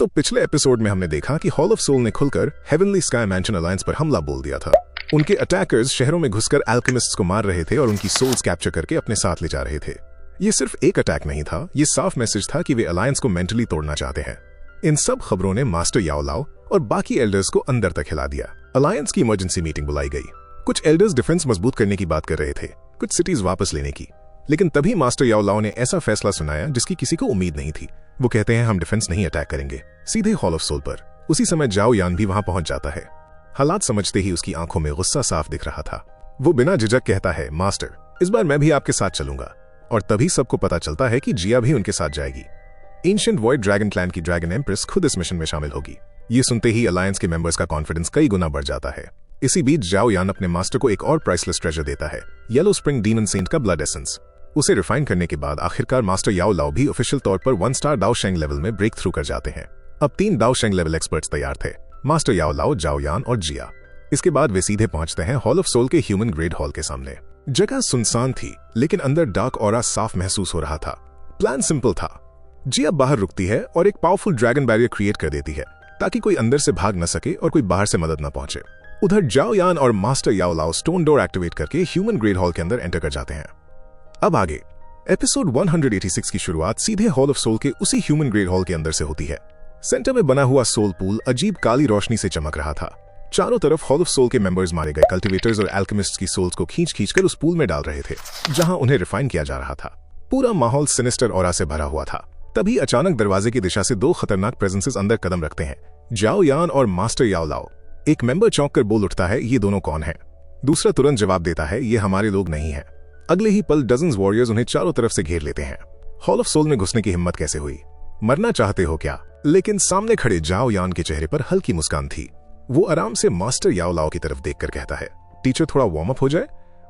तो पिछले एपिसोड में हमने देखा कि हॉल ऑफ सोल ने खुलकर हेवनली स्काई मैंशन अलायंस पर हमला बोल दिया था। उनके अटैकर्स शहरों में घुसकर एल्केमिस्ट्स को मार रहे थे और उनकी सोल्स कैप्चर करके अपने साथ ले जा रहे थे। ये सिर्फ एक अटैक नहीं था, ये साफ मैसेज था कि वे अलायंस को मेंटली तोड़ना चाहते हैं। इन सब खबरों ने मास्टर याओ लाओ और बाकी एल्डर्स को अंदर तक हिला दिया। अलायंस की इमरजेंसी मीटिंग बुलाई गई। कुछ एल्डर्स डिफेंस मजबूत करने की बात कर रहे थे, कुछ सिटीज वापस लेने की। लेकिन तभी मास्टर याओ लाओ ने ऐसा फैसला सुनाया जिसकी किसी को उम्मीद नहीं थी। वो कहते हैं हम डिफेंस नहीं अटैक करेंगे, सीधे हॉल ऑफ सोल पर। उसी समय जाओ यान भी वहां पहुंच जाता है। हालात समझते ही उसकी आंखों में गुस्सा साफ दिख रहा था। वो बिना झिझक कहता है, मास्टर इस बार मैं भी आपके साथ चलूंगा। और तभी सबको पता चलता है कि जिया भी उनके साथ जाएगी। एंशिएंट वॉइड ड्रैगन क्लैन की ड्रैगन एम्प्रेस खुद इस मिशन में शामिल होगी। ये सुनते ही अलायंस के मेंबर्स का कॉन्फिडेंस कई गुना बढ़ जाता है। इसी बीच जाओ यान अपने मास्टर को एक और प्राइसलेस ट्रेजर देता है, येलो स्प्रिंग डीमन सेंट का ब्लड एसेंस। उसे रिफाइन करने के बाद आखिरकार मास्टर याओ लाओ भी ऑफिशियल तौर पर 1 स्टार दाओ शेंग लेवल में ब्रेक थ्रू कर जाते हैं। अब 3 दाओ शेंग लेवल एक्सपर्ट्स तैयार थे, मास्टर याओ लाओ, जाओ यान और जिया। इसके बाद वे सीधे पहुंचते हैं हॉल ऑफ सोल के ह्यूमन ग्रेड हॉल के सामने। जगह सुनसान थी, लेकिन अंदर डार्क ऑरा साफ महसूस हो रहा था। प्लान सिंपल था। जिया बाहर रुकती है और एक पावरफुल ड्रैगन बैरियर क्रिएट कर देती है ताकि कोई अंदर से भाग न सके और कोई बाहर से मदद न पहुंचे। उधर जाओ यान और मास्टर याओ लाओ स्टोन डोर एक्टिवेट करके ह्यूमन ग्रेड हॉल के अंदर एंटर कर जाते हैं। अब आगे एपिसोड 186 की शुरुआत सीधे हॉल ऑफ सोल के उसी ह्यूमन ग्रेड हॉल के अंदर से होती है। सेंटर में बना हुआ सोल पूल अजीब काली रोशनी से चमक रहा था। चारों तरफ हॉल ऑफ सोल के मेंबर्स मारे गए कल्टिवेटर्स और एल्केमिस्ट्स की सोल्स को खींच कर उस पूल में डाल रहे थे, जहां उन्हें रिफाइन किया जा रहा था। पूरा माहौल सिनिस्टर ऑरा से भरा हुआ था। तभी अचानक दरवाजे की दिशा से 2 खतरनाक प्रेजेंसेस अंदर कदम रखते हैं, जाओ यान और मास्टर याओ लाओ। एक मेंबर चौंक कर बोल उठता है, ये दोनों कौन हैं? दूसरा तुरंत जवाब देता है, ये हमारे लोग नहीं हैं। अगले ही पल डजन्स वॉरियर्स उन्हें चारों तरफ से घेर लेते हैं। हॉल ऑफ सोल में घुसने की हिम्मत कैसे हुई? मरना चाहते हो क्या? लेकिन सामने खड़े जाओ यान के चेहरे पर हल्की मुस्कान थी। वो आराम से मास्टर याओ लाओ की तरफ देखकर कहता है, टीचर थोड़ा वार्म अप हो जाए।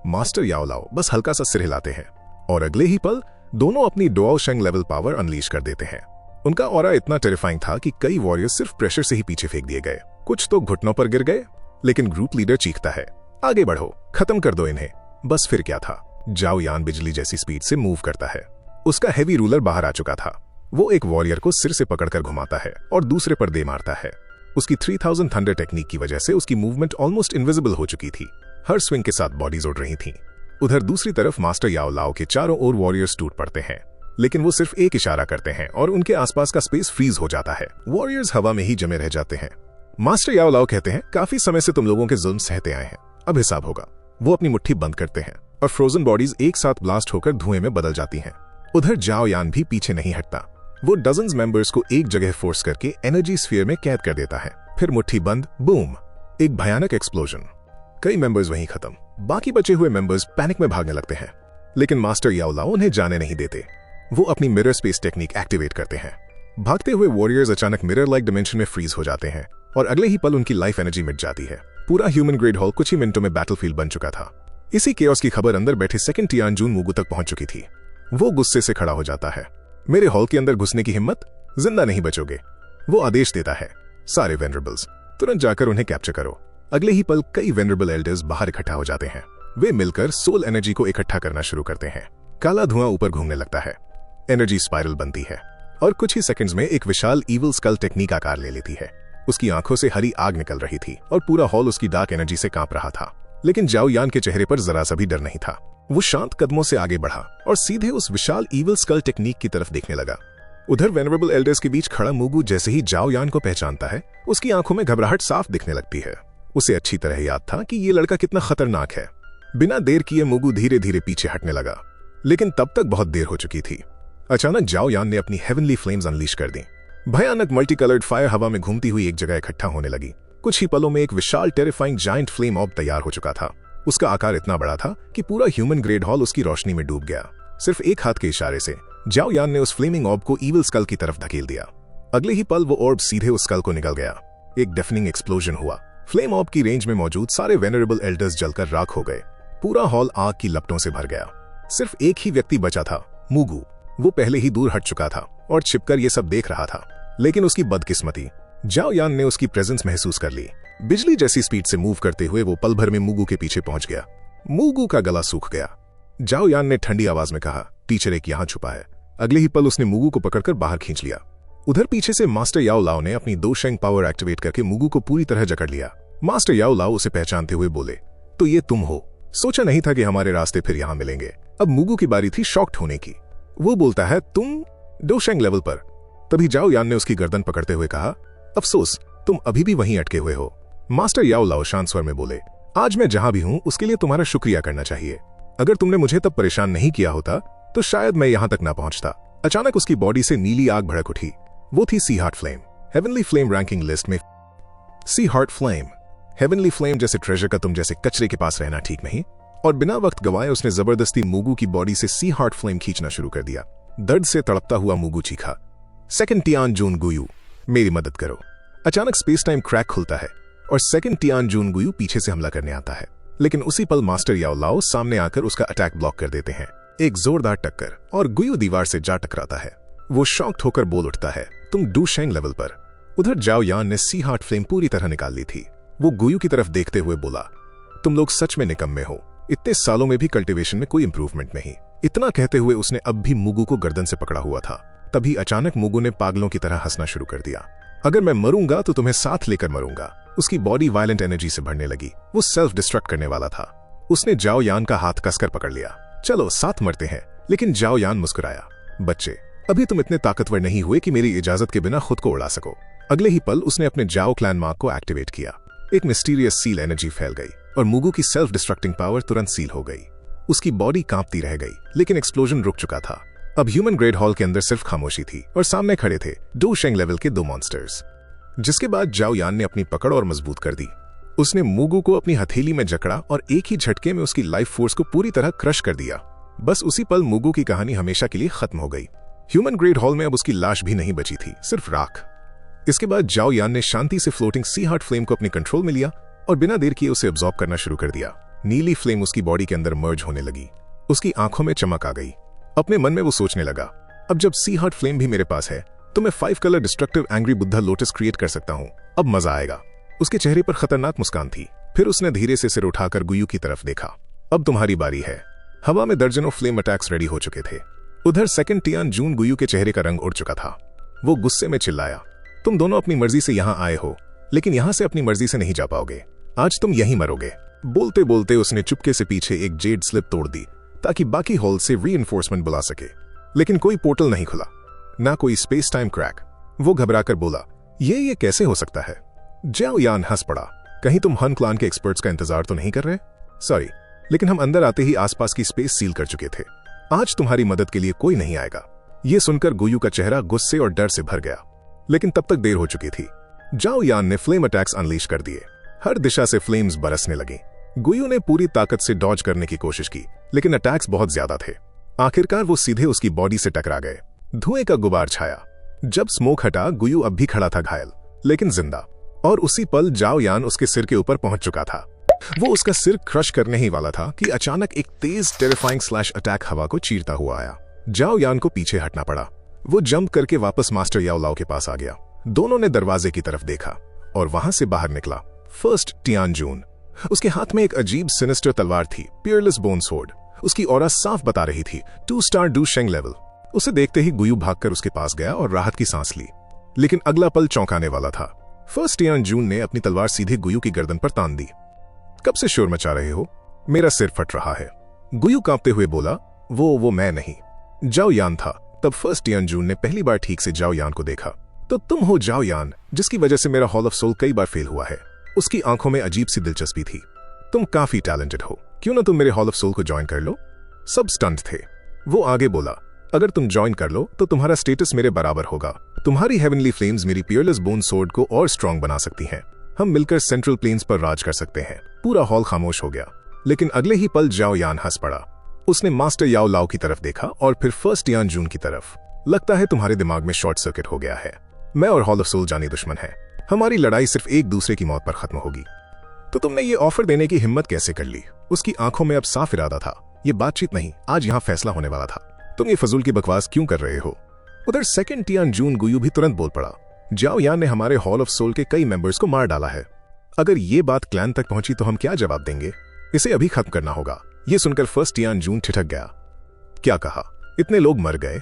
मास्टर याओ लाओ बस हल्का सा सिर हिलाते हैं और अगले ही पल दोनों अपनी डुओ शेंग लेवल पावर अनलीश कर देते हैं। उनका ऑरा इतना टेरिफाइंग था कि कई वॉरियर्स सिर्फ प्रेशर से ही पीछे फेंक दिए गए। कुछ तो घुटनों पर गिर गए, लेकिन ग्रुप लीडर चीखता है, आगे बढ़ो, खत्म कर दो इन्हें। बस फिर क्या था, जाओ यान बिजली जैसी स्पीड से मूव करता है। उसका हेवी रूलर बाहर आ चुका था। वो एक वॉरियर को सिर से पकड़कर घुमाता है और दूसरे पर दे मारता है। उसकी 3000 थंडर टेक्निक की वजह से उसकी मूवमेंट ऑलमोस्ट इनविजिबल हो चुकी थी। हर स्विंग के साथ बॉडीज उड़ रही थीं। उधर दूसरी तरफ मास्टर याओ लाओ के चारों ओर वॉरियर्स टूट पड़ते हैं, लेकिन वो सिर्फ एक इशारा करते हैं और उनके आसपास का स्पेस फ्रीज हो जाता है। वॉरियर्स हवा में ही जमे रह जाते हैं। मास्टर याओ लाओ कहते हैं, काफी समय से तुम लोगों के जुल्म सहते आए हैं, अब हिसाब होगा। वो अपनी मुट्ठी बंद करते हैं और फ्रोजन बॉडीज एक साथ ब्लास्ट होकर धुएं में बदल जाती हैं। उधर जाओ यान भी पीछे नहीं हटता। वो डजन्स मेंबर्स को एक जगह फोर्स करके एनर्जी स्फीयर में कैद कर देता है। फिर मुट्ठी बंद, बूम, एक भयानक एक्सप्लोजन। कई मेंबर्स वहीं खत्म। बाकी बचे हुए मेंबर्स पैनिक में भागने लगते हैं, लेकिन मास्टर याओ लाओ उन्हें जाने नहीं देते। वो अपनी मिरर स्पेस टेक्निक एक्टिवेट करते हैं। भागते हुए वॉरियर्स अचानक मिरर लाइक डिमेंशन में फ्रीज हो जाते हैं और अगले ही पल उनकी लाइफ एनर्जी मिट जाती है। पूरा ह्यूमन ग्रेड हॉल कुछ ही मिनटों में बैटलफील्ड बन चुका था। इसी केओस की खबर अंदर बैठे सेकंड टियानजून मुगु तक पहुंच चुकी थी। वो गुस्से से खड़ा हो जाता है, मेरे हॉल के अंदर घुसने की हिम्मत, जिंदा नहीं बचोगे। वो आदेश देता है, सारे वेनरेबल्स तुरंत जाकर उन्हें कैप्चर करो। अगले ही पल कई वेनरेबल एल्डर्स बाहर इकट्ठा हो जाते हैं। वे मिलकर सोल एनर्जी को इकट्ठा करना शुरू करते हैं। काला धुआं ऊपर घूमने लगता है, एनर्जी स्पाइरल बनती है और कुछ ही सेकंड्स में एक विशाल इविल स्कल टेक्निक आकार ले लेती है। उसकी आंखों से हरी आग निकल रही थी और पूरा हॉल उसकी डार्क एनर्जी से कांप रहा था। लेकिन जाओ यान के चेहरे पर जरा सा भी डर नहीं था। वो शांत कदमों से आगे बढ़ा और सीधे उस विशाल इविल स्कल टेक्निक की तरफ देखने लगा। उधर वेनरेबल एल्डर्स के बीच खड़ा मुगु जैसे ही जाओ यान को पहचानता है, उसकी आंखों में घबराहट साफ दिखने लगती है। उसे अच्छी तरह याद था कि ये लड़का कितना खतरनाक है। बिना देर किए मुगु धीरे धीरे पीछे हटने लगा, लेकिन तब तक बहुत देर हो चुकी थी। अचानक जाओ यान ने अपनी हेवनली फ्लेम्स अनलीश कर दी। भयानक मल्टी कलर्ड फायर हवा में घूमती हुई एक जगह इकट्ठा होने लगी। कुछ ही पलों में एक विशाल टेरिफाइंग जायंट फ्लेम ऑर्ब तैयार हो चुका था। उसका आकार इतना बड़ा था कि पूरा ह्यूमन ग्रेड हॉल उसकी रोशनी में डूब गया। सिर्फ एक हाथ के इशारे से जाओ यान ने उस फ्लेमिंग ऑर्ब को इविल स्कल की तरफ धकेल दिया। अगले ही पल वो ऑर्ब सीधे उस स्कल को निकल गया। एक डेफनिंग एक्सप्लोजन हुआ। फ्लेम ऑर्ब की रेंज में मौजूद सारे वेनरेबल एल्डर्स जलकर राख हो गए। पूरा हॉल आग की लपटों से भर गया। सिर्फ एक ही व्यक्ति बचा था, मुगु। वो पहले ही दूर हट चुका था और छिपकर ये सब देख रहा था, लेकिन उसकी बदकिस्मती, जाओ यान ने उसकी प्रेजेंस महसूस कर ली। बिजली जैसी स्पीड से मूव करते हुए वो पल भर में मुगु के पीछे पहुंच गया। मुगु का गला सूख गया। जाओ यान ने ठंडी आवाज में कहा, टीचर एक यहां छुपा है। अगले ही पल उसने मुगु को पकड़कर बाहर खींच लिया। उधर पीछे से मास्टर याओ लाओ ने अपनी दो शेंग पावर एक्टिवेट करके मुगू को पूरी तरह जकड़ लिया। मास्टर याओ लाओ उसे पहचानते हुए बोले, तो ये तुम हो? सोचा नहीं था कि हमारे रास्ते फिर यहां मिलेंगे। अब मुगू की बारी थी शॉक्ड होने की। वो बोलता है, तुम दो शेंग लेवल पर? तभी जाओ यान ने उसकी गर्दन पकड़ते हुए कहा, अफसोस तुम अभी भी वहीं अटके हुए हो। मास्टर याओ लाओ शांत स्वर में बोले, आज मैं जहां भी हूं उसके लिए तुम्हारा शुक्रिया करना चाहिए। अगर तुमने मुझे तब परेशान नहीं किया होता तो शायद मैं यहां तक ना पहुंचता। अचानक उसकी बॉडी से नीली आग भड़क उठी। वो थी sea heart flame. Heavenly flame ranking list में sea heart flame. Heavenly flame जैसे ट्रेजर का तुम जैसे कचरे के पास रहना ठीक नहीं। और बिना वक्त गवाए उसने जबरदस्ती मुगू की बॉडी से सी हार्ट फ्लेम खींचना शुरू कर दिया। दर्द से तड़पता हुआ मुगू चीखा, सेकंड टियान जून गुयू, मेरी मदद करो। अचानक स्पेस टाइम क्रैक खुलता है और सेकंड टियान जून गुयू पीछे से हमला करने आता है, लेकिन उसी पल मास्टर याओ लाओ सामने आकर उसका अटैक ब्लॉक कर देते हैं। एक जोरदार टक्कर और गुयू दीवार से जा टकराता है। वो शॉक्ड होकर बोल उठता है, तुम डू शेंग लेवल पर। उधर जाओ यान ने सी हार्ट फ्लेम पूरी तरह निकाल ली थी। वो गुयू की तरफ देखते हुए बोला, तुम लोग सच में निकम्मे हो। इतने सालों में भी कल्टीवेशन में कोई इंप्रूवमेंट नहीं। इतना कहते हुए उसने अब भी मुगू को गर्दन से पकड़ा हुआ था। तभी अचानक मुगू ने पागलों की तरह हंसना शुरू कर दिया। अगर मैं मरूंगा तो तुम्हें साथ लेकर मरूंगा। उसकी बॉडी वायलेंट एनर्जी से भरने लगी। वो सेल्फ डिस्ट्रक्ट करने वाला था। उसने जाओ यान का हाथ कसकर पकड़ लिया। चलो साथ मरते हैं। लेकिन जाओ यान मुस्कुराया, बच्चे अभी तुम इतने ताकतवर नहीं हुए कि मेरी इजाजत के बिना खुद को उड़ा सको। अगले ही पल उसने अपने जाओ क्लैन मार्क को एक्टिवेट किया। एक मिस्टीरियस सील एनर्जी फैल गई और मुगू की सेल्फ डिस्ट्रक्टिंग पावर तुरंत सील हो गई। उसकी बॉडी कांपती रह गई, लेकिन एक्सप्लोजन रुक चुका था। अब ह्यूमन ग्रेड हॉल के अंदर सिर्फ खामोशी थी और सामने खड़े थे दो शेंग लेवल के दो मॉन्स्टर्स। जिसके बाद जाओ यान ने अपनी पकड़ और मजबूत कर दी। उसने मुगू को अपनी हथेली में जकड़ा और एक ही झटके में उसकी लाइफ फोर्स को पूरी तरह क्रश कर दिया। बस उसी पल मुगू की कहानी हमेशा के लिए खत्म हो गई। ह्यूमन ग्रेड हॉल में अब उसकी लाश भी नहीं बची थी, सिर्फ राख। इसके बाद जाओ यान ने शांति से फ्लोटिंग सी हार्ट फ्लेम को अपने कंट्रोल में लिया और बिना देर किए उसे अब्सॉर्ब करना शुरू कर दिया। नीली फ्लेम उसकी बॉडी के अंदर मर्ज होने लगी। उसकी आंखों में चमक आ गई। अपने मन में वो सोचने लगा, अब जब सी हार्ट फ्लेम भी मेरे पास है तो मैं 5 colour destructive angry Buddha lotus create कर सकता हूं। अब मजा आएगा। उसके चेहरे पर खतरनाक मुस्कान थी। फिर उसने धीरे से सिर उठाकर गुयू की तरफ देखा। अब तुम्हारी बारी है। हवा में दर्जनों फ्लेम अटैक्स रेडी हो चुके थे। उधर सेकंड टियान जून गुयू के चेहरे का रंग उड़ चुका था। वो गुस्से में चिल्लाया, तुम दोनों अपनी मर्जी से यहां आए हो, लेकिन यहां से अपनी मर्जी से नहीं जा पाओगे। आज तुम यहीं मरोगे। बोलते बोलते उसने चुपके से पीछे एक जेड स्लिप तोड़ दी ताकि बाकी हॉल से रीइंफोर्समेंट बुला सके, लेकिन कोई पोर्टल नहीं खुला, ना कोई स्पेस टाइम क्रैक। वो घबराकर बोला, ये कैसे हो सकता है? जाओ यान हंस पड़ा, कहीं तुम हन क्लान के एक्सपर्ट्स का इंतजार तो नहीं कर रहे? सॉरी, लेकिन हम अंदर आते ही आसपास की स्पेस सील कर चुके थे। आज तुम्हारी मदद के लिए कोई नहीं आएगा। ये सुनकर गुयू का चेहरा गुस्से और डर से भर गया, लेकिन तब तक देर हो चुकी थी। जाओ यान ने फ्लेम अटैक्स अनलीश कर दिए। हर दिशा से फ्लेम्स बरसने लगी। गुयू ने पूरी ताकत से डॉज करने की कोशिश की, लेकिन अटैक्स बहुत ज्यादा थे। आखिरकार वो सीधे उसकी बॉडी से टकरा गए। धुएं का गुबार छाया। जब स्मोक हटा, गुयू अब भी खड़ा था, घायल लेकिन जिंदा। और उसी पल जाओ यान उसके सिर के ऊपर पहुंच चुका था। वो उसका सिर क्रश करने ही वाला था कि अचानक एक तेज टेरिफाइंग स्लैश अटैक हवा को चीरता हुआ आया। जाओ यान को पीछे हटना पड़ा। वो जंप करके वापस मास्टर याओ लाओ के पास आ गया। दोनों ने दरवाजे की तरफ देखा और वहां से बाहर निकला फर्स्ट टियान जून। उसके हाथ में एक अजीब सिनिस्टर तलवार थी, पियरलेस बोन स्वॉर्ड। उसकी ऑरा साफ बता रही थी 2 स्टार डू शेंग लेवल। उसे देखते ही गुयू भागकर उसके पास गया और राहत की सांस ली, लेकिन अगला पल चौंकाने वाला था। फर्स्ट टियान जून ने अपनी तलवार सीधे गुयू की गर्दन पर तान दी। कब से शोर मचा रहे हो? मेरा सिर फट रहा है। गुयू कांपते हुए बोला, वो मैं नहीं, जाओ यान था। तब फर्स्ट टियान जून ने पहली बार ठीक से जाओ यान को देखा। तो तुम हो जाओ यान, जिसकी वजह से मेरा हॉल ऑफ सोल कई बार फेल हुआ है। उसकी आंखों में अजीब सी दिलचस्पी थी। तुम काफी टैलेंटेड हो, क्यों ना तुम मेरे हॉल ऑफ सोल को ज्वाइन कर लो? सब स्टंट थे। वो आगे बोला, अगर तुम ज्वाइन कर लो तो तुम्हारा स्टेटस मेरे बराबर होगा। तुम्हारी हेवनली फ्लेम्स मेरी पियरलेस बोन स्वॉर्ड को और स्ट्रॉन्ग बना सकती हैं। हम मिलकर सेंट्रल प्लेन्स पर राज कर सकते हैं। पूरा हॉल खामोश हो गया, लेकिन अगले ही पल जाओ यान हंस पड़ा। उसने मास्टर याओ लाओ की तरफ देखा और फिर फर्स्ट टियान जून की तरफ। लगता है तुम्हारे दिमाग में शॉर्ट सर्किट हो गया है। मैं और हॉल ऑफ सोल जानी दुश्मन है। हमारी लड़ाई सिर्फ एक दूसरे की मौत पर खत्म होगी। तो तुमने ये ऑफर देने की हिम्मत कैसे कर ली? उसकी आंखों में अब साफ इरादा था। ये बातचीत नहीं, आज यहाँ फैसला होने वाला था। तुम ये फजूल की बकवास क्यों कर रहे हो? उधर सेकंड टियान जून गुयू भी तुरंत बोल पड़ा, जाओ यान ने हमारे हॉल ऑफ सोल के कई मेंबर्स को मार डाला है। अगर ये बात क्लैन तक पहुंची तो हम क्या जवाब देंगे? इसे अभी खत्म करना होगा। ये सुनकर फर्स्ट टियान जून ठिठक गया। क्या कहा? इतने लोग मर गए?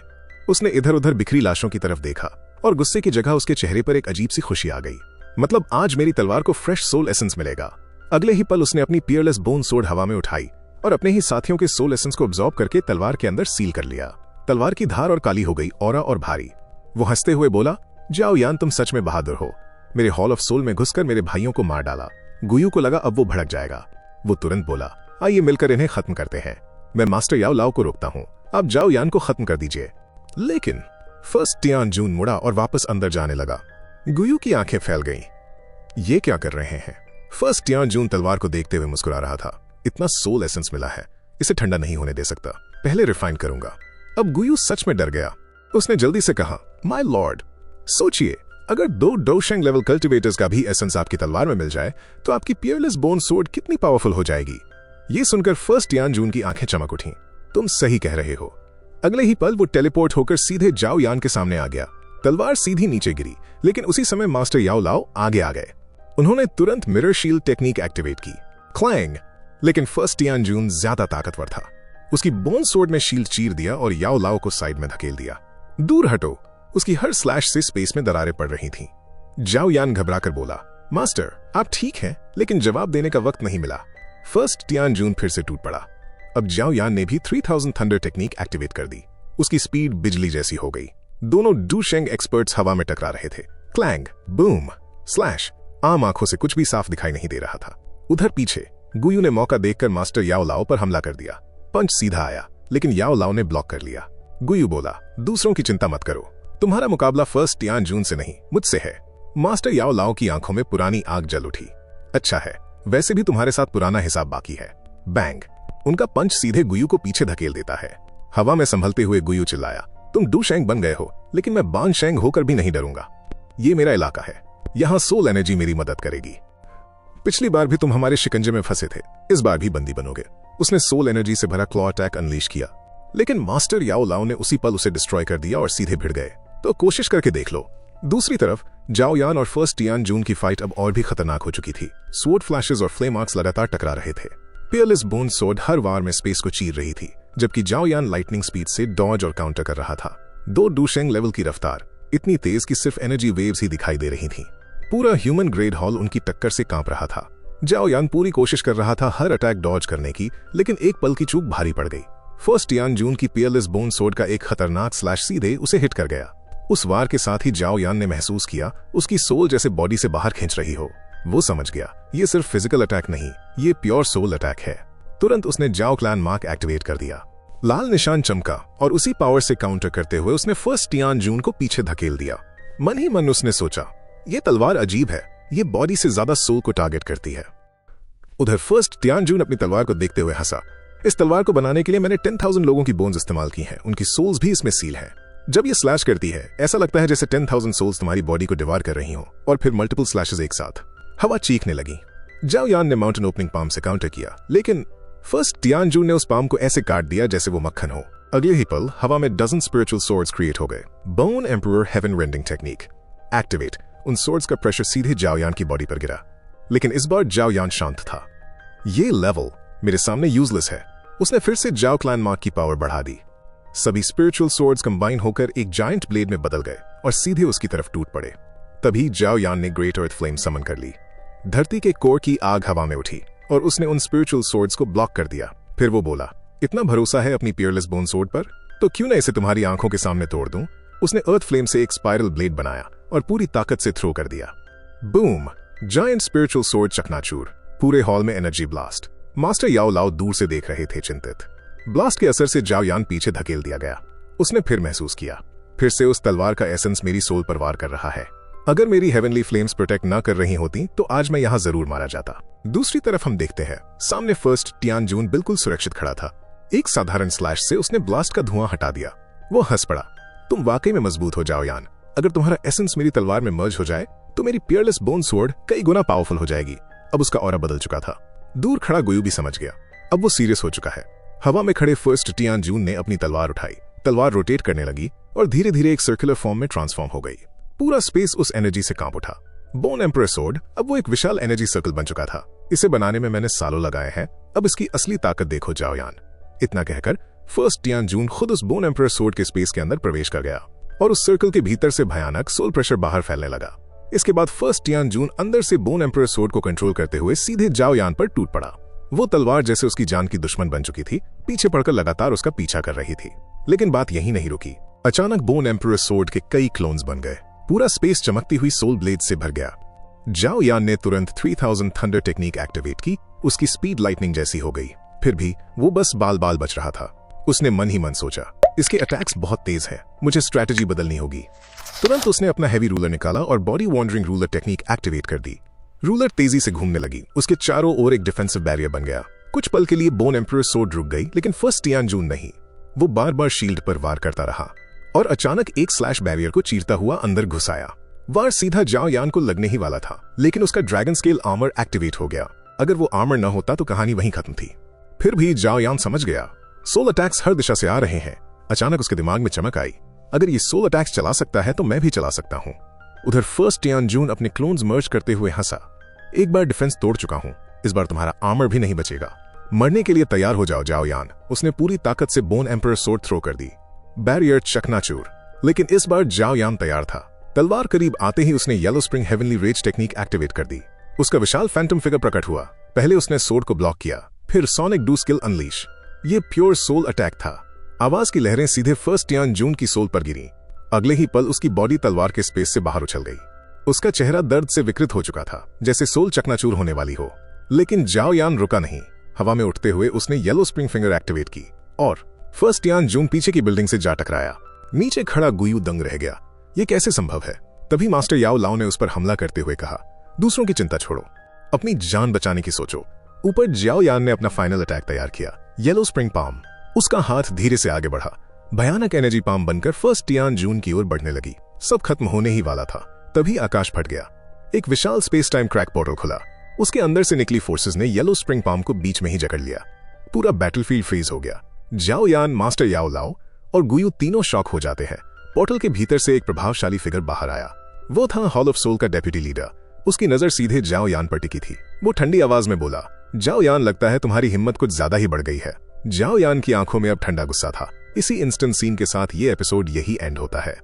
उसने इधर उधर बिखरी लाशों की तरफ देखा। और गुस्से की जगह उसके चेहरे पर एक अजीब सी खुशी आ गई। मतलब आज मेरी तलवार को फ्रेश सोल एसेंस मिलेगा। अगले ही पल उसने अपनी पियरलेस बोन सोर्ड हवा में उठाई और अपने ही साथियों के सोल एसेंस को अब्सॉर्ब करके तलवार के अंदर सील कर लिया। तलवार की धार और काली हो गई, औरा और भारी। वो हंसते हुए बोला, जाओ यान, तुम सच में बहादुर हो। मेरे हॉल ऑफ सोल में घुसकर मेरे भाइयों को मार डाला। गुयू को लगा अब वो भड़क जाएगा। वो तुरंत बोला, आइए मिलकर इन्हें खत्म करते हैं। मैं मास्टर याओ लाओ को रोकता हूँ, आप जाओ यान को खत्म कर दीजिए। लेकिन फर्स्ट टियान जून मुड़ा और वापस अंदर जाने लगा। गुयू की आंखें फैल गईं। ये क्या कर रहे हैं? फर्स्ट टियान जून तलवार को देखते हुए मुस्कुरा रहा था। इतना सोल एसेंस मिला है, इसे ठंडा नहीं होने दे सकता, पहले रिफाइन करूंगा। अब गुयू सच में डर गया। उसने जल्दी से कहा, माय लॉर्ड, सोचिए, अगर 2 डोशेंग लेवल कल्टिवेटर्स का भी एसेंस आपकी तलवार में मिल जाए तो आपकी पियरलेस बोन सोर्ड कितनी पावरफुल हो जाएगी। ये सुनकर फर्स्ट टियान जून की आंखें चमक उठीं। तुम सही कह रहे हो। अगले ही पल वो टेलीपोर्ट होकर सीधे जाओ यान के सामने आ गया। तलवार सीधी नीचे गिरी, लेकिन उसी समय मास्टर याओ लाओ आगे आ गए। उन्होंने तुरंत मिरर शील्ड टेक्निक एक्टिवेट की। क्लैंग! लेकिन फर्स्ट टियान जून ज्यादा ताकतवर था। उसकी बोन सोर्ड में शील्ड चीर दिया और याओ लाओ को साइड में धकेल दिया। दूर हटो! उसकी हर स्लैश से स्पेस में दरारें पड़ रही थीं। जाओ यान घबराकर बोला, मास्टर आप ठीक हैं, लेकिन जवाब देने का वक्त नहीं मिला। फर्स्ट टियान जून फिर से टूट पड़ा। अब जाओ यान ने भी 3000 थंडर टेक्निक एक्टिवेट कर दी। उसकी स्पीड बिजली जैसी हो गई। दोनों डूशेंग एक्सपर्ट्स हवा में टकरा रहे थे। Clang, boom, slash. आम आंखों से कुछ भी साफ दिखाई नहीं दे रहा था। उधर पीछे गुयू ने मौका देखकर मास्टर याओ लाओ पर हमला कर दिया। पंच सीधा आया, लेकिन याओ लाओ ने ब्लॉक कर लिया। गुयू बोला, दूसरों की चिंता मत करो, तुम्हारा मुकाबला फर्स्ट टियान जून से नहीं, मुझसे है। मास्टर याओ लाओ की आंखों में पुरानी आग जल उठी। अच्छा है, वैसे भी तुम्हारे साथ पुराना हिसाब बाकी है। बैंग! उनका पंच सीधे गुयू को पीछे धकेल देता है। हवा में संभलते हुए गुयू चिल्लाया, तुम डूशेंग बन गए हो, लेकिन मैं बानशेंग होकर भी नहीं डरूंगा। ये मेरा इलाका है, यहाँ सोल एनर्जी मेरी मदद करेगी। पिछली बार भी तुम हमारे शिकंजे में फंसे थे, इस बार भी बंदी बनोगे। उसने सोल एनर्जी से भरा क्लॉ अटैक अनलीश किया, लेकिन मास्टर याओ लाओ ने उसी पल उसे डिस्ट्रॉय कर दिया और सीधे भिड़ गए। तो कोशिश करके देख लो। दूसरी तरफ जाओ यान और फर्स्ट टियान जून की फाइट अब और भी खतरनाक हो चुकी थी। स्वॉर्ड फ्लैशेस और फ्लेम आर्क्स लगातार टकरा रहे थे। पियरलेस बोन सोर्ड हर वार में स्पेस को चीर रही थी, जबकि जाओ यान लाइटनिंग स्पीड से डॉज और काउंटर कर रहा था। 2 डूशेंग लेवल की रफ्तार इतनी तेज कि सिर्फ एनर्जी वेव्स ही दिखाई दे रही थीं। पूरा ह्यूमन ग्रेड हॉल उनकी टक्कर से कांप रहा था। जाओ यान पूरी कोशिश कर रहा था हर अटैक डॉज करने की, लेकिन एक पल की चूक भारी पड़ गई। फर्स्ट टियान जून की पियरलेस बोन सोर्ड का एक खतरनाक स्लैश सीधे उसे हिट कर गया। उस वार के साथ ही जाओ यान ने महसूस किया उसकी सोल जैसे बॉडी से बाहर खींच रही हो। वो समझ गया ये सिर्फ फिजिकल अटैक नहीं, ये प्योर सोल अटैक है। तुरंत उसने जाओ क्लैन मार्क एक्टिवेट कर दिया। लाल निशान चमका और उसी पावर से काउंटर करते हुए उसने फर्स्ट टियान जून को पीछे धकेल दिया। मन ही मन उसने सोचा, ये तलवार अजीब है, ये बॉडी से ज्यादा सोल को टारगेट करती है। उधर फर्स्ट टियान जून अपनी तलवार को देखते हुए हंसा। इस तलवार को बनाने के लिए मैंने 10,000 लोगों की बोन्स इस्तेमाल की हैं, उनकी सोल्स भी इसमें सील है। जब ये स्लैश करती है ऐसा लगता है जैसे 10,000 सोल्स तुम्हारी बॉडी को डिवार कर रही हो, और फिर मल्टीपल स्लैशेस एक साथ। हवा चीखने लगी। जाओ यान ने माउंटेन ओपनिंग पाम से काउंटर किया, लेकिन फर्स्ट टियान जून ने उस पाम को ऐसे काट दिया जैसे वो मक्खन हो। अगले ही पल हवा में डजन स्पिरिचुअल सोर्ड्स क्रिएट हो गए। Bone emperor heaven rending technique activate. उन सोर्ड्स का प्रेशर सीधे जाओ यान की बॉडी पर गिरा, लेकिन इस बार जाओ यान शांत था। ये लेवल मेरे सामने यूजलेस है। उसने फिर से जाओ क्लैन मार्क की पावर बढ़ा दी। सभी स्पिरिचुअल सोर्ड्स कंबाइन होकर एक जायंट ब्लेड में बदल गए और सीधे उसकी तरफ टूट पड़े। तभी जाओ यान ने ग्रेट अर्थ फ्लेम समन कर ली। धरती के कोर की आग हवा में उठी और उसने उन स्पिरिचुअल सोर्ड्स को ब्लॉक कर दिया। फिर वो बोला, इतना भरोसा है अपनी पियरलेस बोन सोर्ड पर, तो क्यों न इसे तुम्हारी आंखों के सामने तोड़ दूं। उसने अर्थ फ्लेम से एक स्पाइरल ब्लेड बनाया और पूरी ताकत से थ्रो कर दिया। बूम! जायंट स्पिरिचुअल सोर्ड चकनाचूर। पूरे हॉल में एनर्जी ब्लास्ट। मास्टर याओ लाओ दूर से देख रहे थे, चिंतित। ब्लास्ट के असर से जाओ यान पीछे धकेल दिया गया। उसने फिर महसूस किया, फिर से उस तलवार का एसेंस मेरी सोल पर वार कर रहा है। अगर मेरी हेवनली फ्लेम्स प्रोटेक्ट ना कर रही होती तो आज मैं यहाँ जरूर मारा जाता। दूसरी तरफ हम देखते हैं, सामने फर्स्ट टियान जून बिल्कुल सुरक्षित खड़ा था। एक साधारण स्लैश से उसने ब्लास्ट का धुआं हटा दिया। वो हंस पड़ा, तुम वाकई में मजबूत हो जाओ यान। अगर तुम्हारा एसेंस मेरी तलवार में मर्ज हो जाए तो मेरी पियरलेस बोन सोर्ड कई गुना पावरफुल हो जाएगी। अब उसका ऑरा बदल चुका था। दूर खड़ा गुयू भी समझ गया, अब वो सीरियस हो चुका है। हवा में खड़े फर्स्ट टियान जून ने अपनी तलवार उठाई। तलवार रोटेट करने लगी और धीरे धीरे एक सर्कुलर फॉर्म में ट्रांसफॉर्म हो गई। पूरा स्पेस उस एनर्जी से कांप उठा। बोन एम्परर सोर्ड अब वो एक विशाल एनर्जी सर्कल बन चुका था। इसे बनाने में मैंने सालों लगाए हैं, अब इसकी असली ताकत देखो जाओ यान। इतना कहकर फर्स्ट टियान जून खुद उस बोन एम्परर सोर्ड के स्पेस के अंदर प्रवेश कर गया और उस सर्कल के भीतर से भयानक सोल प्रेशर बाहर फैलने लगा। इसके बाद फर्स्ट टियानजून अंदर से बोन एम्परर सोर्ड को कंट्रोल करते हुए सीधे जाओ यान पर टूट पड़ा। वो तलवार जैसे उसकी जान की दुश्मन बन चुकी थी, पीछे पड़कर लगातार उसका पीछा कर रही थी। लेकिन बात यहीं नहीं रुकी। अचानक बोन एम्परर सोर्ड के कई क्लोन्स बन गए। पूरा स्पेस चमकती हुई सोल ब्लेड से भर गया। जाओ यान ने तुरंत 3000 थंडर टेक्निक एक्टिवेट की। उसकी स्पीड लाइटनिंग जैसी हो गई। फिर भी वो बस बाल बाल बच रहा था। उसने मन ही मन सोचा, इसके अटैक्स बहुत तेज हैं, मुझे स्ट्रैटेजी बदलनी होगी। तुरंत उसने अपना हैवी रूलर निकाला और body wandering ruler technique activate कर दी। रूलर तेजी से घूमने लगी। उसके चारों ओर एक डिफेंसिव बैरियर बन गया। कुछ पल के लिए बोन एम्परर सोर्ड रुक गई, लेकिन फर्स्ट टियानजून नहीं। वो बार बार शील्ड पर वार करता रहा और अचानक एक स्लैश बैरियर को चीरता हुआ अंदर घुस आया। वार सीधा जाओ यान को लगने ही वाला था, लेकिन उसका ड्रैगन स्केल आर्मर एक्टिवेट हो गया। अगर वो आर्मर न होता तो कहानी वहीं खत्म थी। फिर भी जाओ यान समझ गया, सोल अटैक्स हर दिशा से आ रहे हैं। अचानक उसके दिमाग में चमक आई, अगर ये सोल अटैक्स चला सकता है तो मैं भी चला सकता हूँ। उधर फर्स्ट टियानजून अपने क्लोन्स मर्ज करते हुए हंसा। एक बार डिफेंस तोड़ चुका हूँ, इस बार तुम्हारा आर्मर भी नहीं बचेगा। मरने के लिए तैयार हो जाओ जाओ यान। उसने पूरी ताकत से बोन एम्परर सोर्ड थ्रो कर दी। बैरियर चकनाचूर। लेकिन इस बार जाओ यान तैयार था। तलवार करीब आते ही उसने yellow spring heavenly rays technique activate कर दी। उसका विशाल फैंटम फिगर प्रकट हुआ। पहले उसने सोर्ड को ब्लॉक किया, फिर सोनिक डू स्किल अनलीश। ये प्योर सोल अटैक था। आवाज की लहरें सीधे फर्स्ट टियानजून की सोल पर गिरी। अगले ही पल उसकी बॉडी तलवार के स्पेस से बाहर उछल गई। उसका चेहरा दर्द से विकृत हो चुका था, जैसे सोल चकनाचूर होने वाली हो। लेकिन जाओ यान रुका नहीं। हवा में उठते हुए उसने येलो स्प्रिंग फिंगर एक्टिवेट की और फर्स्ट टियानजून पीछे की बिल्डिंग से जा टकराया। नीचे खड़ा गुयू दंग रह गया। ये कैसे संभव है? तभी मास्टर याओ लाओ ने उस पर हमला करते हुए कहा, दूसरों की चिंता छोड़ो, अपनी जान बचाने की सोचो। ऊपर जाओ यान ने अपना फाइनल अटैक तैयार किया, येलो स्प्रिंग पाम। उसका हाथ धीरे से आगे बढ़ा। भयानक एनर्जी पाम बनकर फर्स्ट टियानजून की ओर बढ़ने लगी। सब खत्म होने ही वाला था। तभी आकाश फट गया। एक विशाल स्पेस टाइम क्रैक पोर्टल खुला। उसके अंदर से निकली फोर्सेस ने येलो स्प्रिंग पाम को बीच में ही जकड़ लिया। पूरा बैटलफील्ड फ्रीज हो गया। जाओ यान, मास्टर याओ लाओ और गुयू तीनों शॉक हो जाते हैं। पोर्टल के भीतर से एक प्रभावशाली फिगर बाहर आया। वो था हॉल ऑफ सोल का डेप्यूटी लीडर। उसकी नजर सीधे जाओ यान पर टिकी थी। वो ठंडी आवाज में बोला, जाओ यान, लगता है तुम्हारी हिम्मत कुछ ज्यादा ही बढ़ गई है। जाओ यान की आंखों में अब ठंडा गुस्सा था। इसी इंस्टेंट सीन के साथ ये एपिसोड यही एंड होता है।